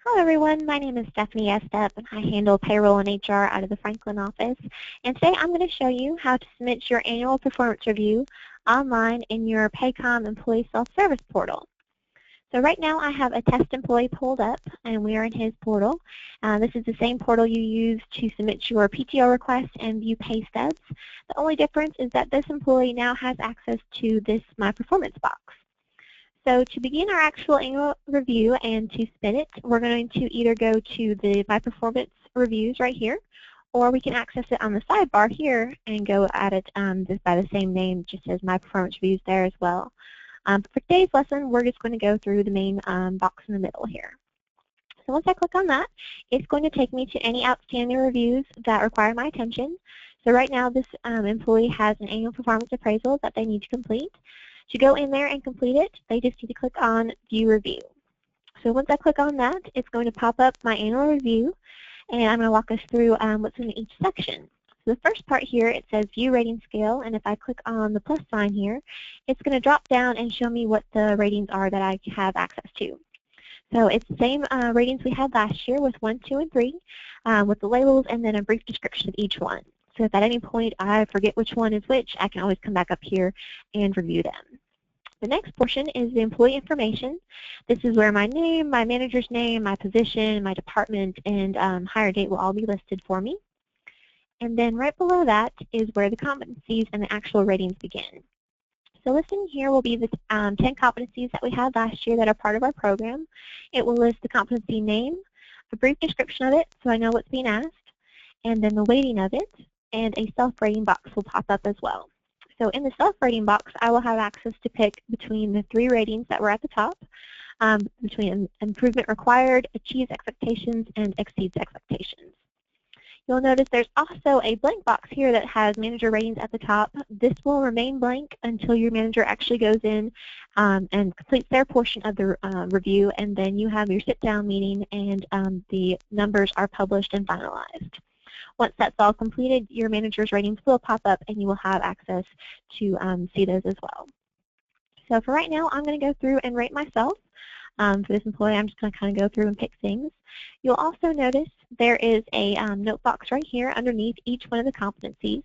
Hello everyone, my name is Stephanie Estep and I handle payroll and HR out of the Franklin office. And today I'm going to show you how to submit your annual performance review online in your Paycom employee self-service portal. So right now I have a test employee pulled up and we are in his portal. This is the same portal you use to submit your PTO request and view pay stubs. The only difference is that this employee now has access to this My Performance box. So to begin our actual annual review and to spin it, we're going to either go to the My Performance reviews right here, or we can access it on the sidebar here and go at it just by the same name, just as My Performance reviews there as well. For today's lesson, we're just going to go through the main box in the middle here. So once I click on that, it's going to take me to any outstanding reviews that require my attention. So right now, this employee has an annual performance appraisal that they need to complete. To go in there and complete it, they just need to click on View Review. So once I click on that, it's going to pop up my annual review, and I'm going to walk us through what's in each section. So the first part here, it says View Rating Scale, and if I click on the plus sign here, it's going to drop down and show me what the ratings are that I have access to. So it's the same ratings we had last year with 1, 2, and 3, with the labels and then a brief description of each one. So if at any point I forget which one is which, I can always come back up here and review them. The next portion is the employee information. This is where my name, my manager's name, my position, my department, and hire date will all be listed for me. And then right below that is where the competencies and the actual ratings begin. So listing here will be the 10 competencies that we had last year that are part of our program. It will list the competency name, a brief description of it so I know what's being asked, and then the weighting of it, and a self-rating box will pop up as well. So in the self-rating box, I will have access to pick between the 3 ratings that were at the top, between improvement required, achieves expectations, and exceeds expectations. You'll notice there's also a blank box here that has manager ratings at the top. This will remain blank until your manager actually goes in and completes their portion of the review, and then you have your sit-down meeting and the numbers are published and finalized. Once that's all completed, your manager's ratings will pop up and you will have access to see those as well. So for right now, I'm going to go through and rate myself. For this employee, I'm just going to kind of go through and pick things. You'll also notice there is a note box right here underneath each one of the competencies.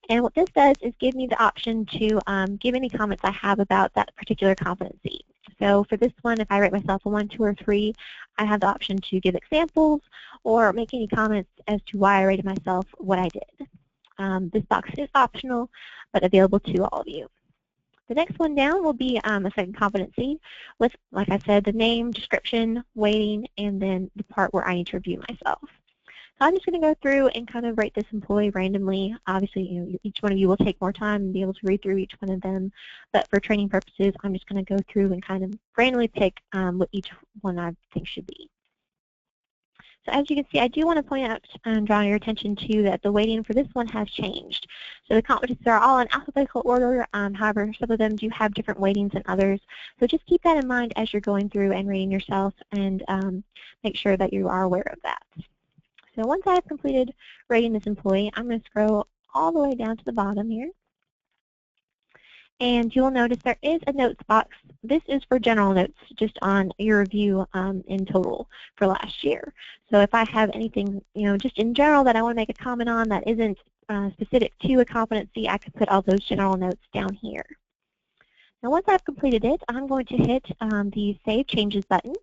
And what this does is give me the option to give any comments I have about that particular competency. So for this one, if I rate myself a 1, 2, or 3, I have the option to give examples or make any comments as to why I rated myself what I did. This box is optional, but available to all of you. The next one down will be a second competency with, like I said, the name, description, weighting, and then the part where I need to review myself. So I'm just going to go through and kind of rate this employee randomly. Obviously, each one of you will take more time and be able to read through each one of them. But for training purposes, I'm just going to go through and kind of randomly pick what each one I think should be. So as you can see, I do want to point out and draw your attention to that the weighting for this one has changed. So the competencies are all in alphabetical order. However, some of them do have different weightings than others. So just keep that in mind as you're going through and rating yourself, and make sure that you are aware of that. So once I've completed rating this employee, I'm going to scroll all the way down to the bottom here. And you'll notice there is a notes box. This is for general notes, just on your review in total for last year. So if I have anything, just in general that I want to make a comment on that isn't specific to a competency, I could put all those general notes down here. Now once I've completed it, I'm going to hit the Save Changes button.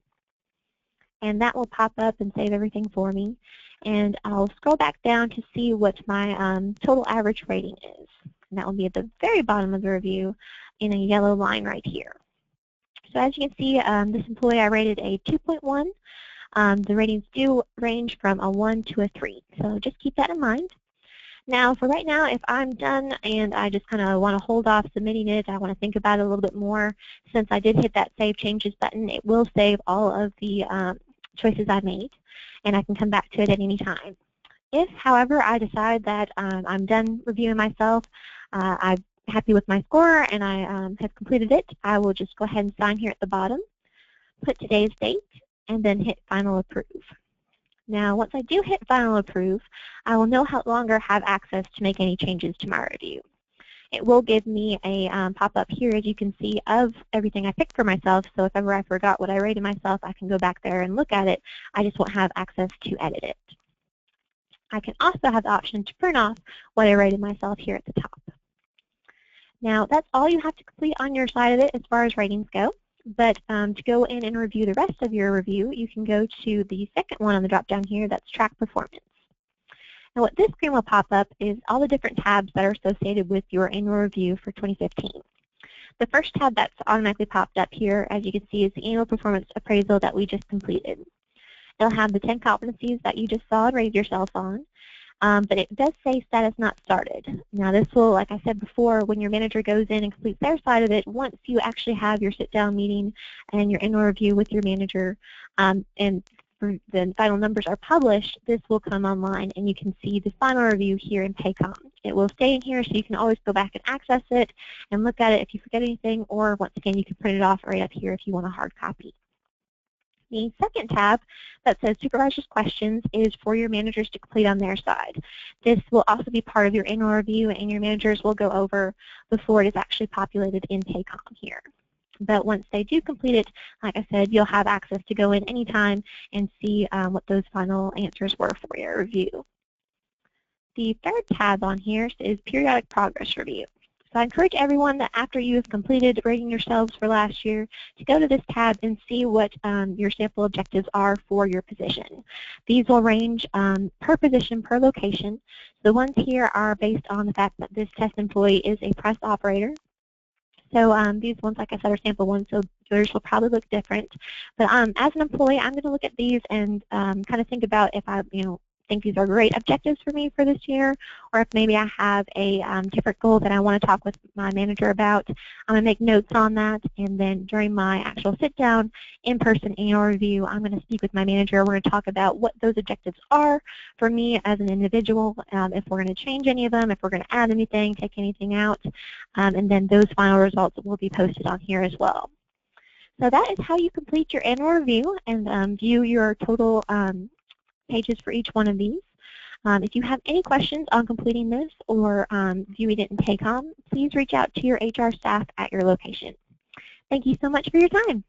And that will pop up and save everything for me. And I'll scroll back down to see what my total average rating is. And that will be at the very bottom of the review in a yellow line right here. So as you can see, this employee I rated a 2.1. The ratings do range from a 1 to a 3. So just keep that in mind. Now for right now, if I'm done and I just kind of want to hold off submitting it, I want to think about it a little bit more, since I did hit that Save Changes button, it will save all of the choices I made, and I can come back to it at any time. If, however, I decide that I'm done reviewing myself, I'm happy with my score, and I have completed it, I will just go ahead and sign here at the bottom, put today's date, and then hit Final Approve. Now, once I do hit Final Approve, I will no longer have access to make any changes to my review. it will give me a pop-up here, as you can see, of everything I picked for myself. So if ever I forgot what I rated myself, I can go back there and look at it. I just won't have access to edit it. I can also have the option to print off what I rated myself here at the top. Now, that's all you have to complete on your side of it as far as ratings go. But to go in and review the rest of your review, you can go to the second one on the drop-down here, that's Track Performance. Now, what this screen will pop up is all the different tabs that are associated with your annual review for 2015. The first tab that's automatically popped up here, as you can see, is the annual performance appraisal that we just completed. It'll have the 10 competencies that you just saw and rated yourself on. But it does say status not started. Now this will, like I said before, when your manager goes in and completes their side of it, once you actually have your sit-down meeting and your annual review with your manager, and the final numbers are published, this will come online and you can see the final review here in Paycom. It will stay in here, so you can always go back and access it and look at it if you forget anything, or once again you can print it off right up here if you want a hard copy. The second tab that says Supervisor's Questions is for your managers to complete on their side. This will also be part of your annual review, and your managers will go over before it is actually populated in Paycom here. But once they do complete it, like I said, you'll have access to go in anytime and see what those final answers were for your review. The third tab on here is Periodic Progress Review. So I encourage everyone that after you have completed rating yourselves for last year to go to this tab and see what your sample objectives are for your position. These will range per position, per location. The ones here are based on the fact that this test employee is a press operator. So these ones, like I said, are sample ones, so yours will probably look different. But as an employee, I'm going to look at these and kind of think about if I, think these are great objectives for me for this year, or if maybe I have a different goal that I want to talk with my manager about. I'm going to make notes on that, and then during my actual sit-down in-person annual review, I'm going to speak with my manager. We're going to talk about what those objectives are for me as an individual, if we're going to change any of them, if we're going to add anything, take anything out, and then those final results will be posted on here as well. So that is how you complete your annual review and view your total pages for each one of these. If you have any questions on completing this or viewing it in Paycom, please reach out to your HR staff at your location. Thank you so much for your time.